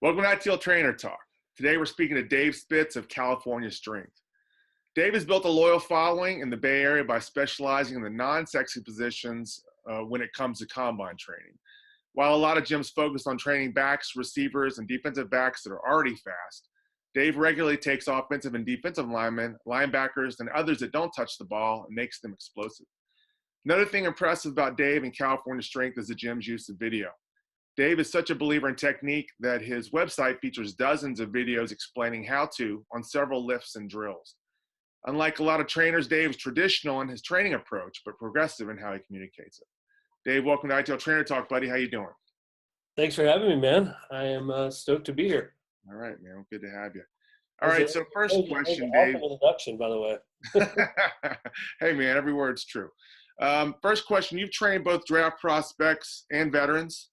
Welcome to ITL Trainer Talk. Today we're speaking to Dave Spitz of California Strength. Dave has built a loyal following in the Bay Area by specializing in the non-sexy positions when it comes to combine training. While a lot of gyms focus on training backs, receivers, and defensive backs that are already fast, Dave regularly takes offensive and defensive linemen, linebackers, and others that don't touch the ball and makes them explosive. Another thing impressive about Dave and California Strength is the gym's use of video. Dave is such a believer in technique that his website features dozens of videos explaining how to on several lifts and drills. Unlike a lot of trainers, Dave is traditional in his training approach, but progressive in how he communicates it. Dave, welcome to ITL Trainer Talk, buddy. How you doing? Thanks for having me, man. I am stoked to be here. All right, man. Good to have you. All right, so first question, Dave. Awesome introduction, by the way. Hey, man, every word's true. First question, you've trained both draft prospects and veterans.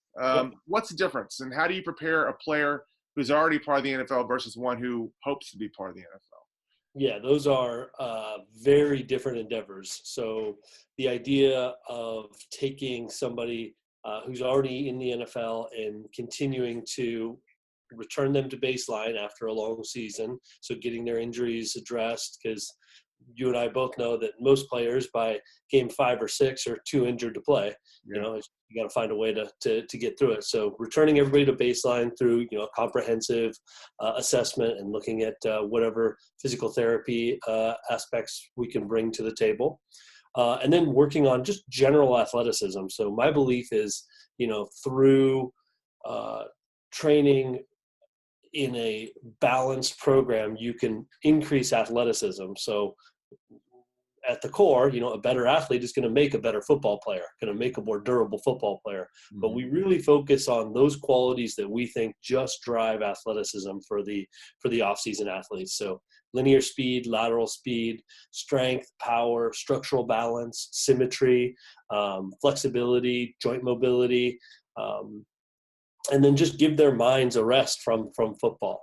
What's the difference, and how do you prepare a player who's already part of the NFL versus one who hopes to be part of the NFL? Yeah, those are very different endeavors. So the idea of taking somebody who's already in the NFL and continuing to return them to baseline after a long season, so getting their injuries addressed, because you and I both know that most players by game 5 or 6 are too injured to play. Yeah. You know, you got to find a way to get through it. So returning everybody to baseline through, comprehensive assessment and looking at whatever physical therapy aspects we can bring to the table. And then working on just general athleticism. So my belief is, through training in a balanced program, you can increase athleticism. So at the core, a better athlete is going to make a better football player, going to make a more durable football player. Mm-hmm. But we really focus on those qualities that we think just drive athleticism for the off-season athletes. So linear speed, lateral speed, strength, power, structural balance, symmetry, flexibility, joint mobility, and then just give their minds a rest from football.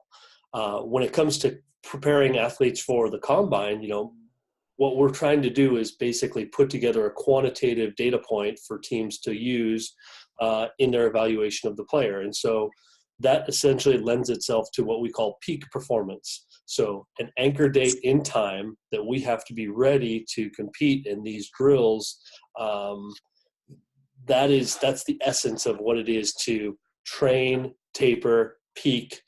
When it comes to preparing athletes for the combine, what we're trying to do is basically put together a quantitative data point for teams to use in their evaluation of the player. And so that essentially lends itself to what we call peak performance. So an anchor date in time that we have to be ready to compete in these drills. That's the essence of what it is to train, taper, peak,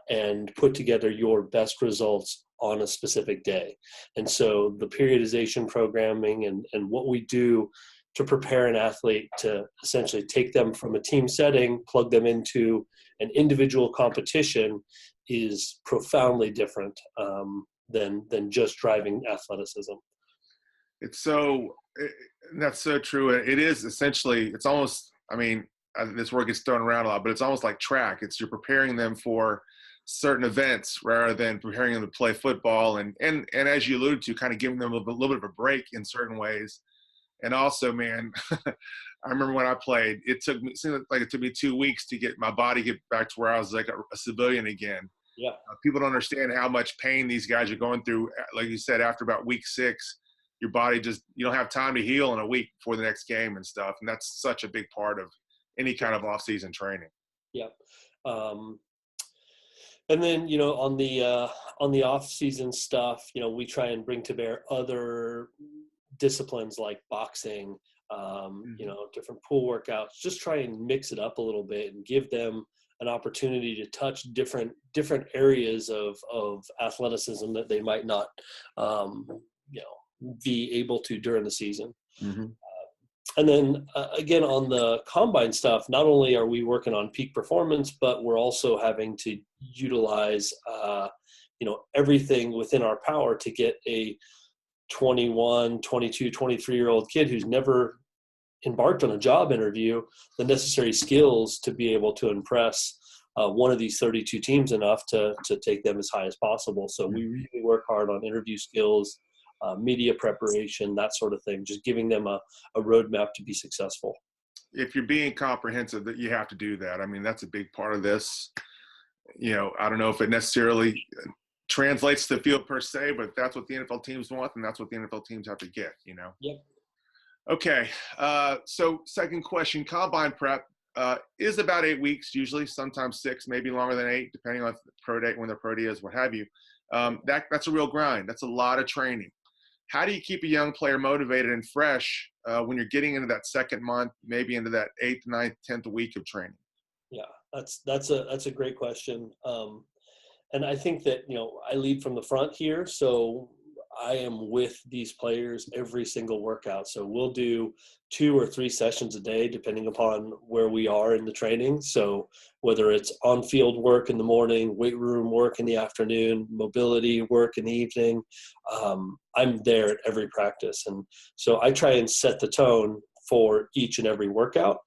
and put together your best results on a specific day. And so the periodization programming and what we do to prepare an athlete to essentially take them from a team setting, plug them into an individual competition is profoundly different than just driving athleticism. That's so true. It is essentially, it's almost, this word gets thrown around a lot, but it's almost like track. You're preparing them for certain events rather than preparing them to play football. And as you alluded to, kind of giving them a little bit of a break in certain ways. And also, man, I remember when I played, it took me 2 weeks to get my body get back to where I was like a civilian again. Yeah. People don't understand how much pain these guys are going through. Like you said, after about week 6, your body you don't have time to heal in a week before the next game and stuff. And that's such a big part of any kind of off-season training. Yeah. And then, on the off-season stuff, we try and bring to bear other disciplines like boxing, different pool workouts, just try and mix it up a little bit and give them an opportunity to touch different areas of athleticism that they might not, be able to during the season. Mm-hmm. And then, again, on the combine stuff, not only are we working on peak performance, but we're also having to utilize, everything within our power to get a 21, 22, 23-year-old kid who's never embarked on a job interview the necessary skills to be able to impress one of these 32 teams enough to take them as high as possible. So we really work hard on interview skills, media preparation, that sort of thing, just giving them a roadmap to be successful. If you're being comprehensive, that you have to do that. That's a big part of this. I don't know if it necessarily translates to the field per se, but that's what the NFL teams want, and that's what the NFL teams have to get, Yep. Okay. So second question, combine prep. is about 8 weeks usually, sometimes 6, maybe longer than 8, depending on the pro day, when the pro day is, what have you. That's a real grind. That's a lot of training. How do you keep a young player motivated and fresh when you're getting into that second month, maybe into that 8th, 9th, 10th week of training? Yeah, that's a great question. And I think that, I lead from the front here. So I am with these players every single workout. So we'll do 2 or 3 sessions a day, depending upon where we are in the training. So whether it's on-field work in the morning, weight room work in the afternoon, mobility work in the evening, I'm there at every practice. And so I try and set the tone for each and every workout.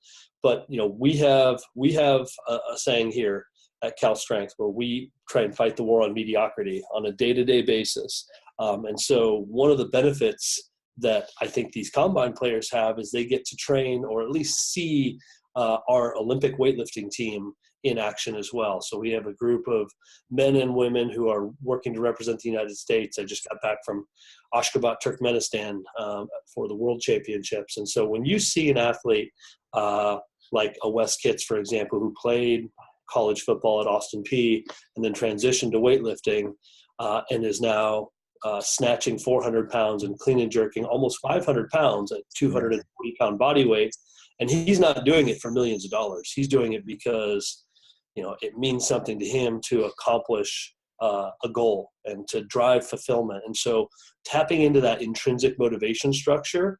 But, we have a saying here at Cal Strength where we try and fight the war on mediocrity on a day-to-day basis. And so one of the benefits that I think these combine players have is they get to train, or at least see our Olympic weightlifting team in action as well. So we have a group of men and women who are working to represent the United States. I just got back from Ashgabat, Turkmenistan for the World Championships. And so when you see an athlete like a Wes Kitts, for example, who played college football at Austin Peay and then transitioned to weightlifting and is now snatching 400 pounds and clean and jerking almost 500 pounds at 240-pound body weight. And he's not doing it for millions of dollars. He's doing it because, it means something to him to accomplish a goal and to drive fulfillment. And so tapping into that intrinsic motivation structure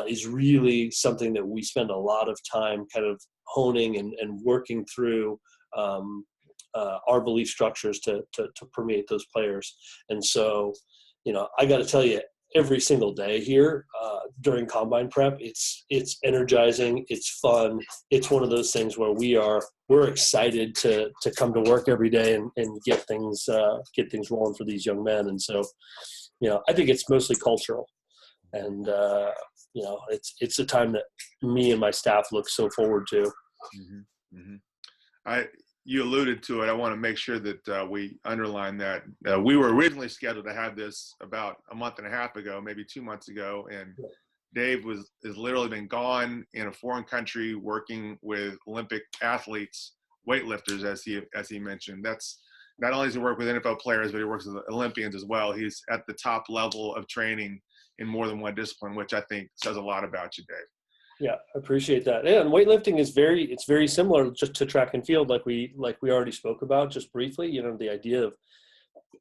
is really something that we spend a lot of time kind of honing and working through our belief structures to permeate those players. And so, I got to tell you, every single day here during combine prep, it's energizing, it's fun. It's one of those things where we're excited to come to work every day and get things rolling for these young men. And so, I think it's mostly cultural, and it's a time that me and my staff look so forward to. Mm-hmm. Mm-hmm. You alluded to it. I want to make sure that we underline that. We were originally scheduled to have this about a month and a half ago, maybe 2 months ago, and Dave has literally been gone in a foreign country working with Olympic athletes, weightlifters, as he mentioned. That's not only does he work with NFL players, but he works with Olympians as well. He's at the top level of training in more than one discipline, which I think says a lot about you, Dave. Yeah, I appreciate that. Yeah, and weightlifting is very similar just to track and field, like we already spoke about just briefly. The idea of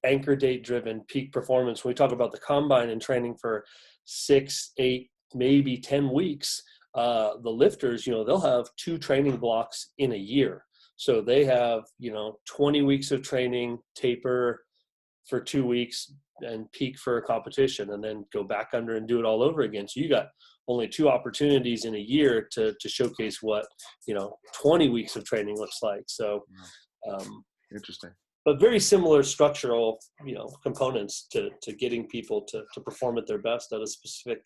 anchor date driven peak performance. When we talk about the combine and training for 6, 8, maybe 10 weeks, the lifters, they'll have 2 training blocks in a year. So they have 20 weeks of training, taper for 2 weeks, and peak for a competition, and then go back under and do it all over again. So you got only 2 opportunities in a year to showcase what 20 weeks of training looks like. So interesting, but very similar structural components to getting people to perform at their best at a specific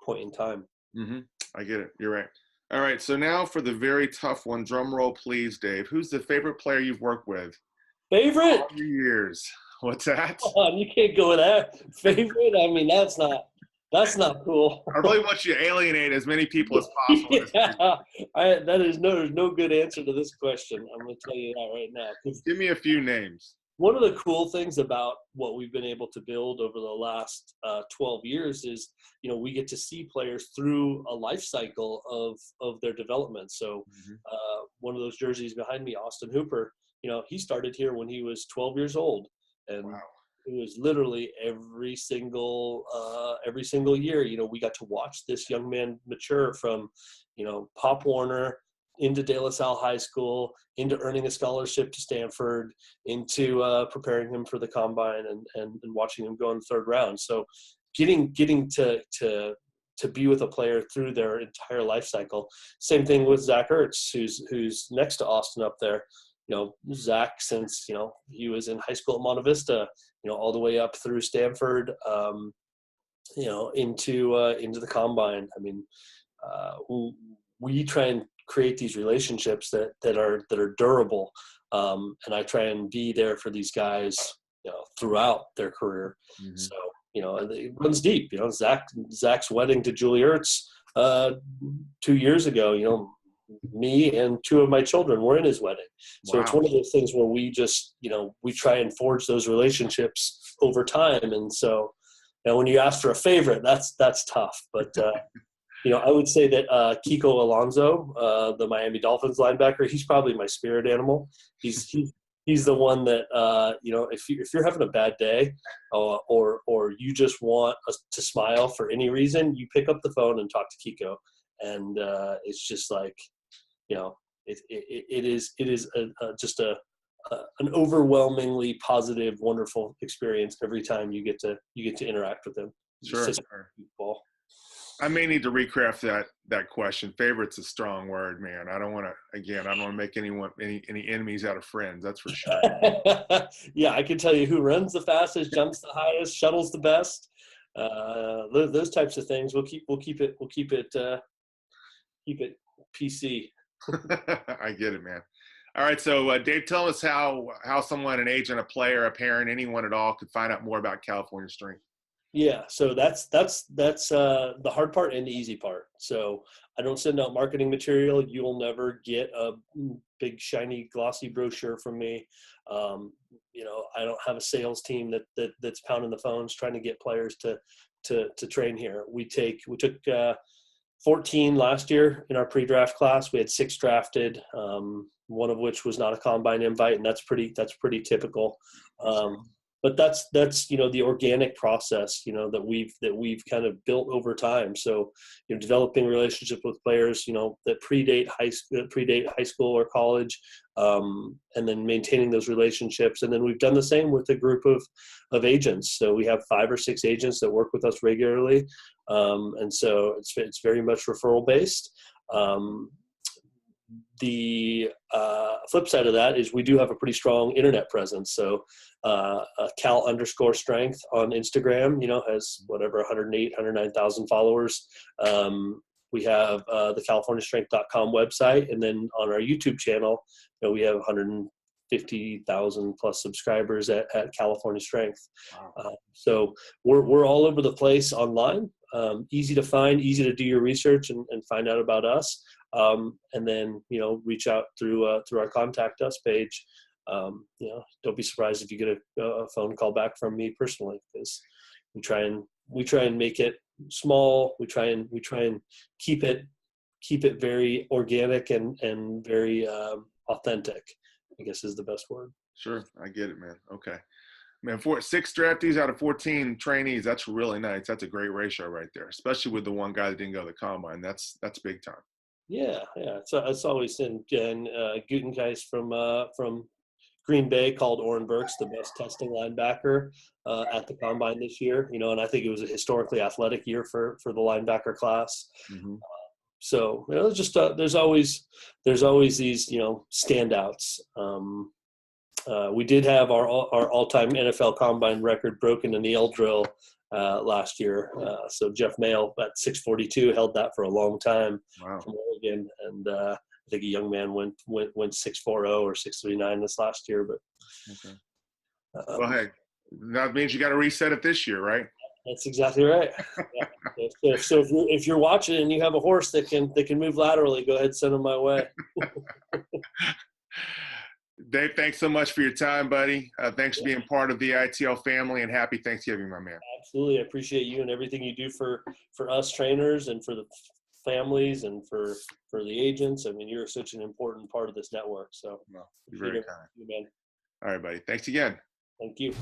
point in time. Mm-hmm. I get it. You're right. All right, so now for the very tough one, drum roll please, Dave. Who's the favorite player you've worked with? Favorite? All your years. What's that? You can't go with that. Favorite? I mean, that's not cool. I really want you to alienate as many people as possible. Yeah, there's no good answer to this question. I'm going to tell you that right now. Give me a few names. One of the cool things about what we've been able to build over the last 12 years is, we get to see players through a life cycle of their development. So one of those jerseys behind me, Austin Hooper, he started here when he was 12 years old. And wow. It was literally every single year, we got to watch this young man mature from, Pop Warner into De La Salle High School, into earning a scholarship to Stanford, into preparing him for the combine and watching him go in the 3rd round. So getting to be with a player through their entire life cycle. Same thing with Zach Ertz, who's next to Austin up there. Zach, since, he was in high school at Monte Vista, all the way up through Stanford, into the combine. I mean, we try and create these relationships that are durable. And I try and be there for these guys, throughout their career. Mm-hmm. So, it runs deep. Zach's wedding to Julie Ertz 2 years ago, me and two of my children were in his wedding. So It's one of those things where we just, we try and forge those relationships over time. And so, when you ask for a favorite, that's tough. But, I would say that Kiko Alonso, the Miami Dolphins linebacker, he's probably my spirit animal. He's the one that, if you're having a bad day or you just want to smile for any reason, you pick up the phone and talk to Kiko. And it's just like, it is just an overwhelmingly positive, wonderful experience every time you get to interact with him. Sure. I may need to recraft that question. Favorite's a strong word, man. I don't want to make any enemies out of friends. That's for sure. Yeah, I can tell you who runs the fastest, jumps the highest, shuttles the best. Those types of things. We'll keep it PC. I get it, man. All right, so Dave, tell us how someone, an agent, a player, a parent, anyone at all, could find out more about California Strength. Yeah, so that's the hard part and the easy part. So I don't send out marketing material. You'll never get a big, shiny, glossy brochure from me. I don't have a sales team that's pounding the phones trying to get players to train here. We took 14 last year in our pre-draft class. We had 6 drafted, one of which was not a combine invite, and that's pretty typical. But that's the organic process that we've kind of built over time. So developing relationships with players that predate high school or college, and then maintaining those relationships. And then we've done the same with a group of agents. So we have 5 or 6 agents that work with us regularly, and so it's very much referral based. The flip side of that is we do have a pretty strong internet presence. So Cal_strength on Instagram, has whatever, 109,000 followers. We have the CaliforniaStrength.com website. And then on our YouTube channel, we have 150,000 plus subscribers at California Strength. Wow. So we're all over the place online. Easy to find, easy to do your research and find out about us. And then, reach out through our contact us page. Don't be surprised if you get a phone call back from me personally, because we try and make it small. We try and keep it very organic and very authentic, I guess is the best word. Sure. I get it, man. Okay. Man, 6 draftees out of 14 trainees, that's really nice. That's a great ratio right there, especially with the one guy that didn't go to the combine. That's big time. Yeah. It's always in Gutengeist from Green Bay called Oren Burks the best testing linebacker at the combine this year. And I think it was a historically athletic year for the linebacker class. Mm-hmm. So just there's always these standouts. We did have our all-time NFL combine record broken in the L drill last year. So Jeff Mayle at 6'42" held that for a long time. Wow. From Oregon, and I think a young man went 6'40" or 6'39" this last year. But okay. Well, hey, that means you got to reset it this year, right? That's exactly right. Yeah. So if you're watching and you have a horse that can move laterally, go ahead and send him my way. Dave, thanks so much for your time, buddy. Thanks for being part of the ITL family, and happy Thanksgiving, my man. Absolutely. I appreciate you and everything you do for us trainers and for the families and for the agents. I mean, you're such an important part of this network. So you're very kind. You, man. All right, buddy. Thanks again. Thank you.